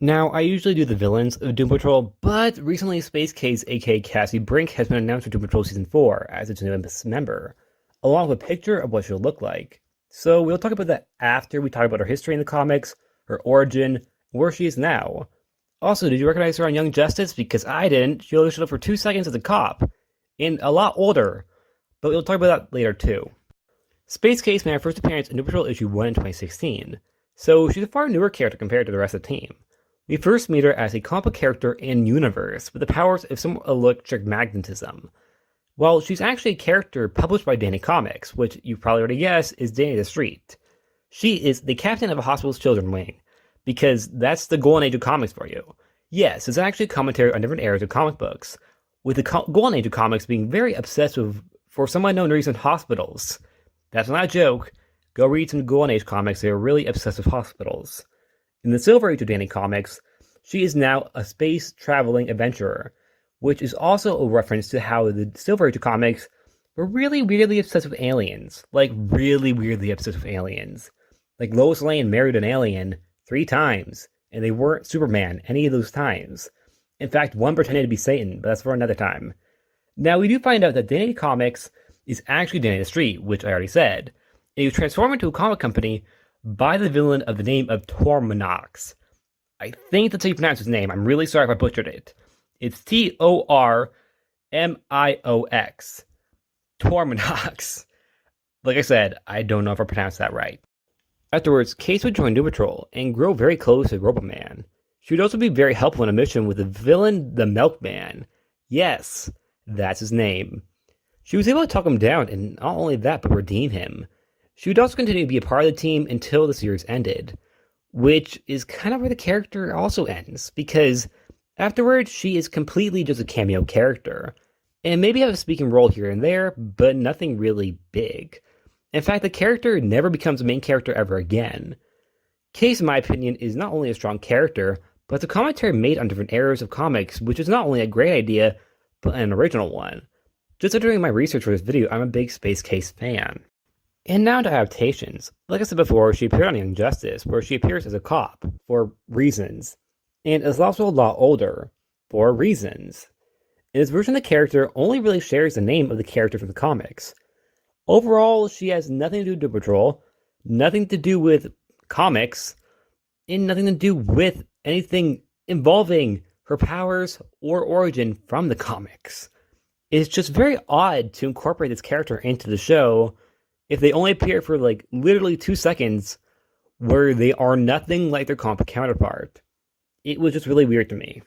Now, I usually do the villains of Doom Patrol, but recently Space Case aka Cassie Brinke has been announced for Doom Patrol Season 4 as its newest member, along with a picture of what she'll look like. So we'll talk about that after we talk about her history in the comics, her origin, where she is now. Also, did you recognize her on Young Justice? Because I didn't. She only showed up for 2 seconds as a cop, and a lot older, but we'll talk about that later too. Space Case made her first appearance in Doom Patrol issue 1 in 2016, so she's a far newer character compared to the rest of the team. We first meet her as a comic character in universe with the powers of some electric magnetism. Well, she's actually a character published by Danny Comics, which you probably already guessed is Danny the Street. She is the captain of a hospital's children's wing, because that's the golden age of comics for you. Yes, it's actually a commentary on different eras of comic books, with the golden age of comics being very obsessed with, for some unknown reason, hospitals. That's not a joke. Go read some golden age comics, they are really obsessed with hospitals. In the Silver Age of Danny Comics, she is now a space-traveling adventurer, which is also a reference to how the Silver Age of Comics were really weirdly obsessed with aliens. Like, really weirdly obsessed with aliens. Like, Lois Lane married an alien 3 times, and they weren't Superman any of those times. In fact, one pretended to be Satan, but that's for another time. Now, we do find out that Danny Comics is actually Danny the Street, which I already said. And he was transformed into a comic company by the villain of the name of Tormiox. I think that's how you pronounce his name. I'm really sorry if I butchered it. It's Tormiox. Tormiox. Like I said, I don't know if I pronounced that right. Afterwards, Case would join Doom Patrol and grow very close to Robotman. She would also be very helpful in a mission with the villain, the Milkman. Yes, that's his name. She was able to talk him down, and not only that, but redeem him. She would also continue to be a part of the team until the series ended, which is kind of where the character also ends, because afterwards she is completely just a cameo character, and maybe have a speaking role here and there, but nothing really big. In fact, the character never becomes a main character ever again. Case, in my opinion, is not only a strong character, but it's a commentary made on different eras of comics, which is not only a great idea, but an original one. Just after doing my research for this video, I'm a big Space Case fan. And now to Adaptations. Like I said before, she appeared on Young Justice, where she appears as a cop, for reasons, and is also a lot older, for reasons. In this version, the character only really shares the name of the character from the comics. Overall, she has nothing to do with Doom Patrol, nothing to do with comics, and nothing to do with anything involving her powers or origin from the comics. It's just very odd to incorporate this character into the show if they only appear for like literally 2 seconds where they are nothing like their comic counterpart. It was just really weird to me.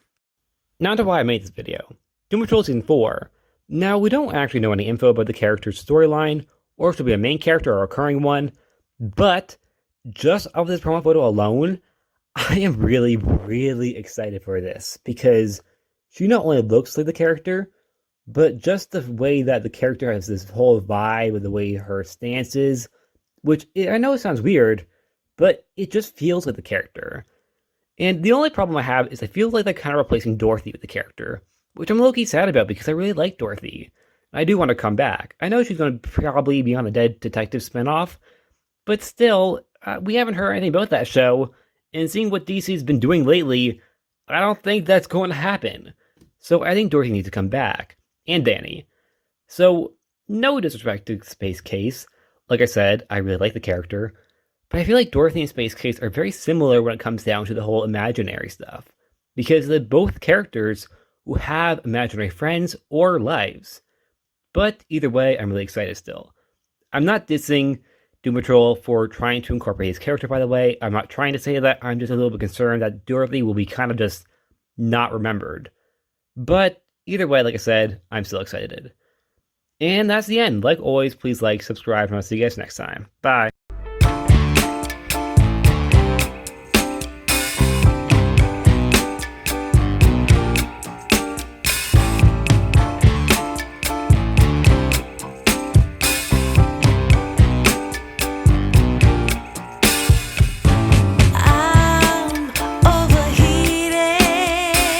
Now to why I made this video. Doom Patrol Season 4. Now, we don't actually know any info about the character's storyline, or if she'll be a main character or a recurring one, but just off this promo photo alone, I am really, really excited for this, because she not only looks like the character, but just the way that the character has this whole vibe with the way her stance is, which I know it sounds weird, but it just feels like the character. And the only problem I have is I feel like they're kind of replacing Dorothy with the character, which I'm low-key sad about because I really like Dorothy. I do want to come back. I know she's going to probably be on the Dead Detective spinoff, but still, we haven't heard anything about that show, and seeing what DC's been doing lately, I don't think that's going to happen. So I think Dorothy needs to come back. And Danny. So, no disrespect to Space Case. Like I said, I really like the character. But I feel like Dorothy and Space Case are very similar when it comes down to the whole imaginary stuff. Because they're both characters who have imaginary friends or lives. But either way, I'm really excited still. I'm not dissing Doom Patrol for trying to incorporate his character, by the way. I'm not trying to say that. I'm just a little bit concerned that Dorothy will be kind of just not remembered. But either way, like I said, I'm still excited. And that's the end. Like always, please like, subscribe, and I'll see you guys next time. Bye.